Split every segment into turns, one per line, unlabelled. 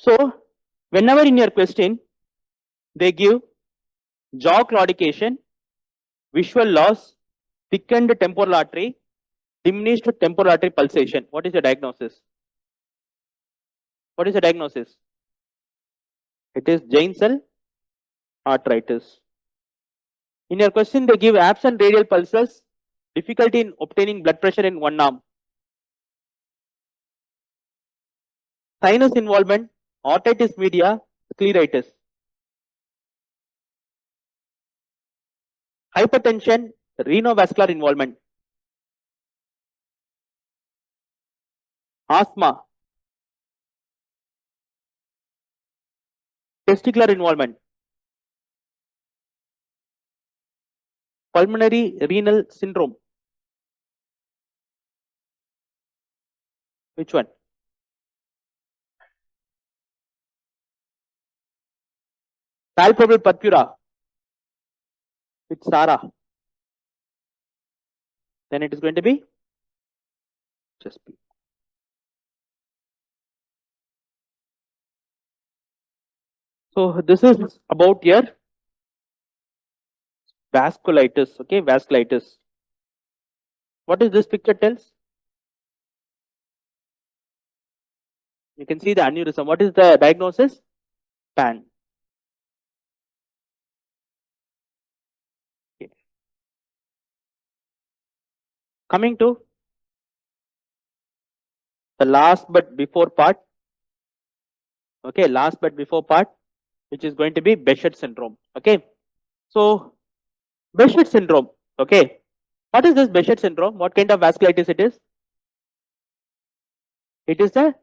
So whenever in your question they give jaw claudication, visual loss, thickened temporal artery, diminished temporal artery pulsation, what is the diagnosis? What is the diagnosis? It is giant cell arteritis. In your question, they give absent radial pulses, difficulty in obtaining blood pressure in one arm, sinus involvement, otitis media, scleritis, hypertension, renovascular involvement, asthma, testicular involvement, pulmonary renal syndrome. Which one? Palpable purpura with SARA. Then it is going to be just B. So this is about your vasculitis. Okay, vasculitis. What is this picture tells? You can see the aneurysm. What is the diagnosis? PAN. Okay. Coming to the last but before part. Okay, last but before part, which is going to be Behcet syndrome. Okay, so Behcet syndrome. Okay, what is this Behcet syndrome? What kind of vasculitis it is? It is a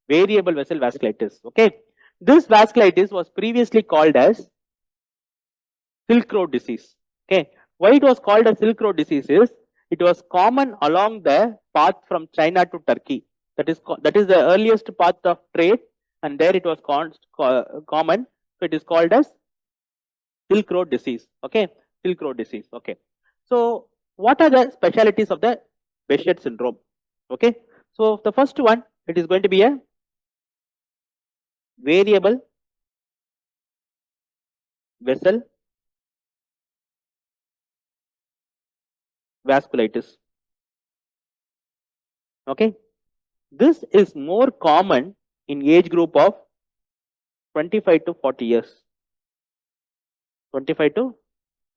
variable vessel vasculitis. Okay, this vasculitis was previously called as Silk Road disease. Okay, why it was called as Silk Road disease is it was common along the path from China to Turkey. That is the earliest path of trade, and there it was common. So it is called as Silk Road disease. Okay, Silk Road disease. Okay, so what are the specialties of the Behcet syndrome? Okay, so the first one, it is going to be a variable vessel vasculitis. Okay, this is more common in age group of 25 to 40 years. 25 to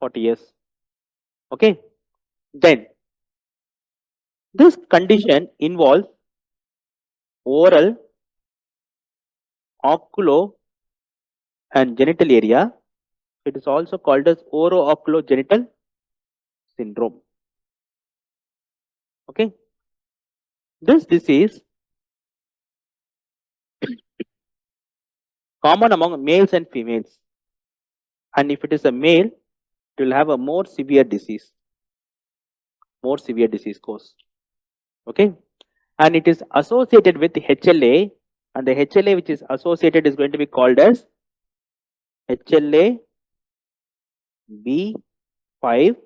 40 years. Okay, then this condition involves oral, oculo and genital area. It is also called as oro-oculogenital syndrome. Okay, this disease common among males and females, and if it is a male, it will have a more severe disease course. Okay, and it is associated with HLA, and the HLA which is associated is going to be called as HLA B5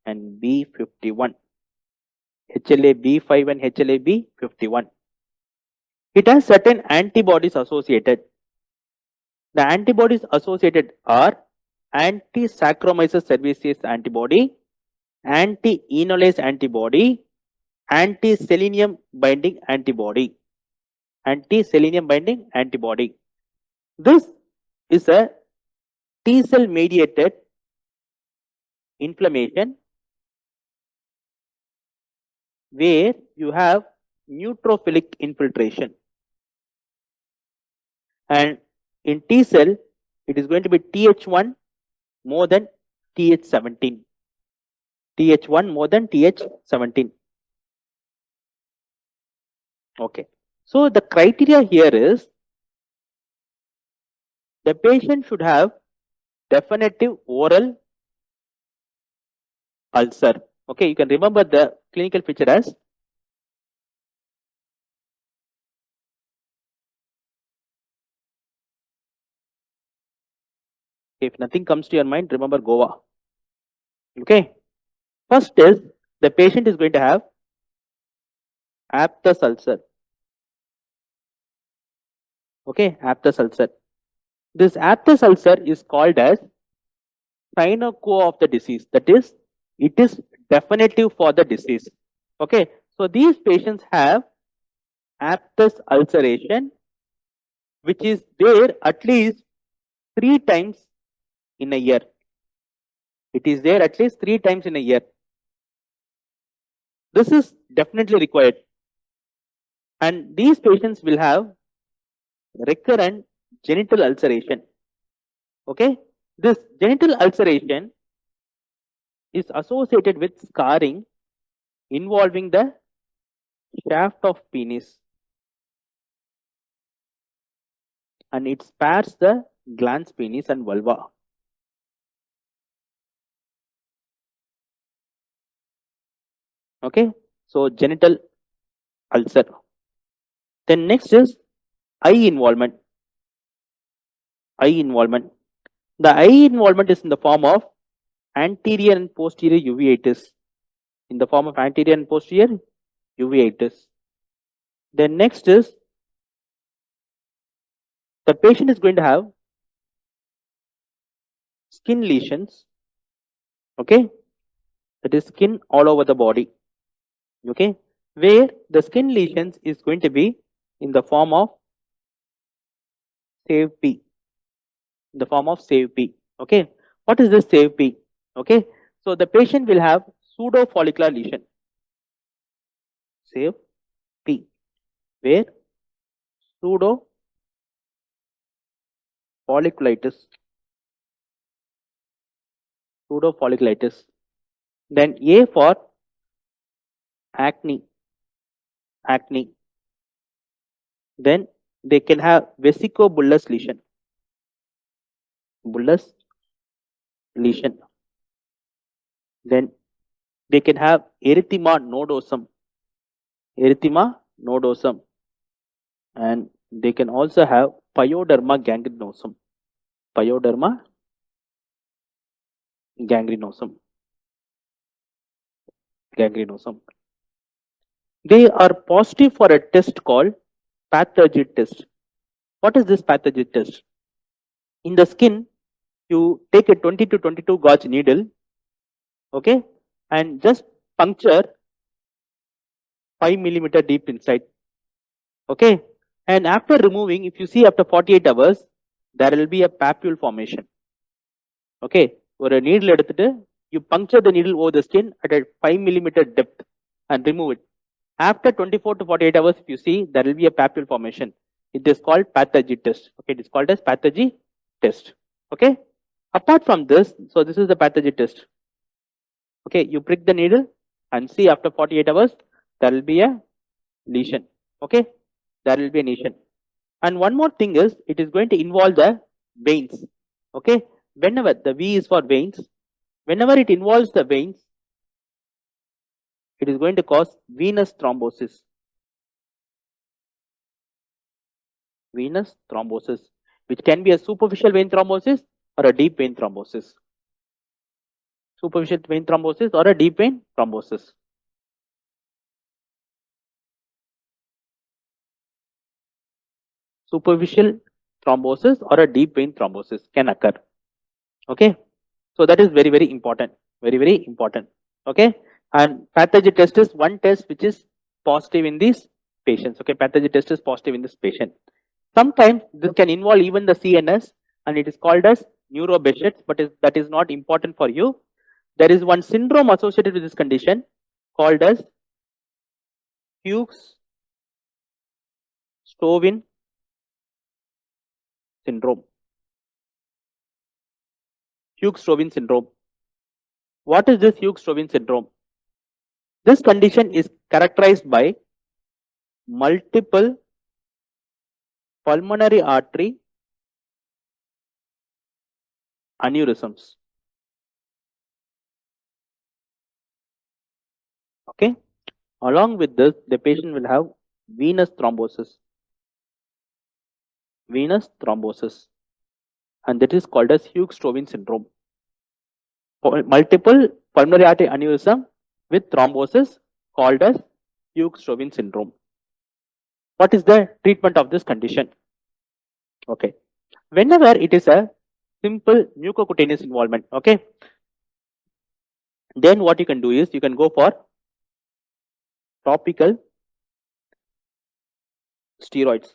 and B51. HLA B5 and HLA B51. It has certain antibodies associated. The antibodies associated are anti-Saccharomyces cerevisiae antibody, anti-enolase antibody, anti-selenium binding antibody. Anti-selenium binding antibody. This is a T cell mediated inflammation where you have neutrophilic infiltration, and in T cell it is going to be Th1 more than Th17. Th1 more than Th17. Okay, so the criteria here is the patient should have definitive oral ulcer. Okay, you can remember the clinical picture as if nothing comes to your mind, remember Goa. Okay, first is the patient is going to have aphthous ulcer. Okay, aphthous ulcer. This aphthous ulcer is called as cynoco of the disease. That is, it is definitive for the disease. Okay, so these patients have aphthous ulceration, which is there at least 3 times in a year. It is there at least 3 times in a year. This is definitely required. And these patients will have recurrent genital ulceration. Okay, this genital ulceration is associated with scarring involving the shaft of penis, and it spares the glans penis and vulva. Okay, so genital ulcer. Then next is eye involvement. Eye involvement. The eye involvement is in the form of anterior and posterior uveitis. In the form of anterior and posterior uveitis. Then next is the patient is going to have skin lesions. Okay, that is skin all over the body. Okay, where the skin lesions is going to be in the form of save P. In the form of save P. Okay, what is this save P? Okay, so the patient will have pseudo follicular lesion. Save P, where pseudo folliculitis. Pseudo folliculitis. Then A for acne. Acne. Then they can have vesicobullous lesion. Bullous lesion. Then they can have erythema nodosum. Erythema nodosum. And they can also have pyoderma gangrenosum. Pyoderma gangrenosum. Gangrenosum. They are positive for a test called pathogen test. What is this pathogen test? In the skin, you take a 20 to 22 gauge needle, okay, and just puncture 5 millimeter deep inside, okay, and after removing, if you see after 48 hours, there will be a papule formation, okay. ஒரு needle எடுத்துட்டு you puncture the needle over the skin at a 5 millimeter depth and remove it. After 24 to 48 hours, if you see, there will be a papule formation. It is called pathogen test. Okay, it is called as pathogen test. Okay. Apart from this, so this is the pathogen test. Okay, you prick the needle and see after 48 hours, there will be a lesion. Okay, there will be a lesion. And one more thing is, it is going to involve the veins. Okay, whenever the V is for veins, whenever it involves the veins, it is going to cause venous thrombosis. Venous thrombosis, which can be a superficial vein thrombosis or a deep vein thrombosis. Superficial vein thrombosis or a deep vein thrombosis. Superficial thrombosis or a deep vein thrombosis can occur. Okay, so that is very, very important. Very, very important. Okay, and pathogen test is one test which is positive in these patients. Okay, pathogen test is positive in this patient. Sometimes this can involve even the CNS, and it is called as neuro-Behcet, but that is not important for you. There is one syndrome associated with this condition called as Hughes-Stevin syndrome. Hughes-Stevin syndrome. What is this Hughes-Stevin syndrome? This condition is characterized by multiple pulmonary artery aneurysms. Okay. Along with this, the patient will have venous thrombosis. Venous thrombosis. And that is called as Hughes-Stevin syndrome. Multiple pulmonary artery aneurysm with thrombosis called as Hughes-Stevin syndrome. What is the treatment of this condition? Okay. Whenever it is a simple mucocutaneous involvement, okay, then what you can do is you can go for topical steroids.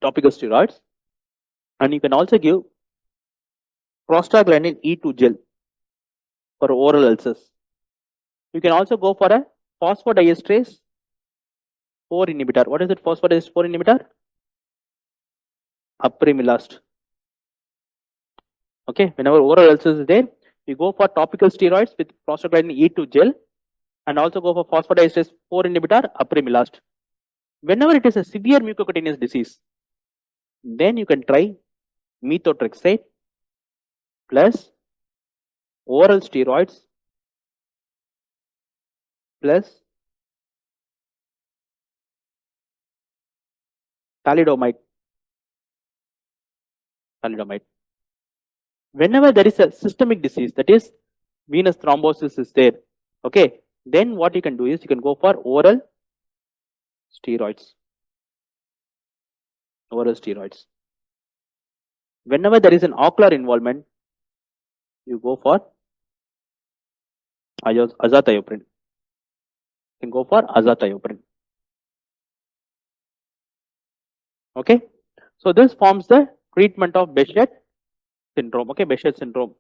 Topical steroids, and you can also give prostaglandin E2 gel for oral ulcers. You can also go for a phosphodiesterase 4 inhibitor. What is it? Phosphodiesterase 4 inhibitor? Apremilast. Okay, whenever oral ulcers is there, you go for topical steroids with prostaglandin E2 gel and also go for phosphodiesterase 4 inhibitor, apremilast. Whenever it is a severe mucocutaneous disease, then you can try methotrexate plus oral steroids plus thalidomide. Thalidomide. Whenever there is a systemic disease, that is venous thrombosis is there, okay, then what you can do is you can go for oral steroids. Oral steroids. Whenever there is an ocular involvement, you go for azathioprine. You can go for azathioprine. Okay, so this forms the treatment of Behcet syndrome. Okay, Behcet syndrome.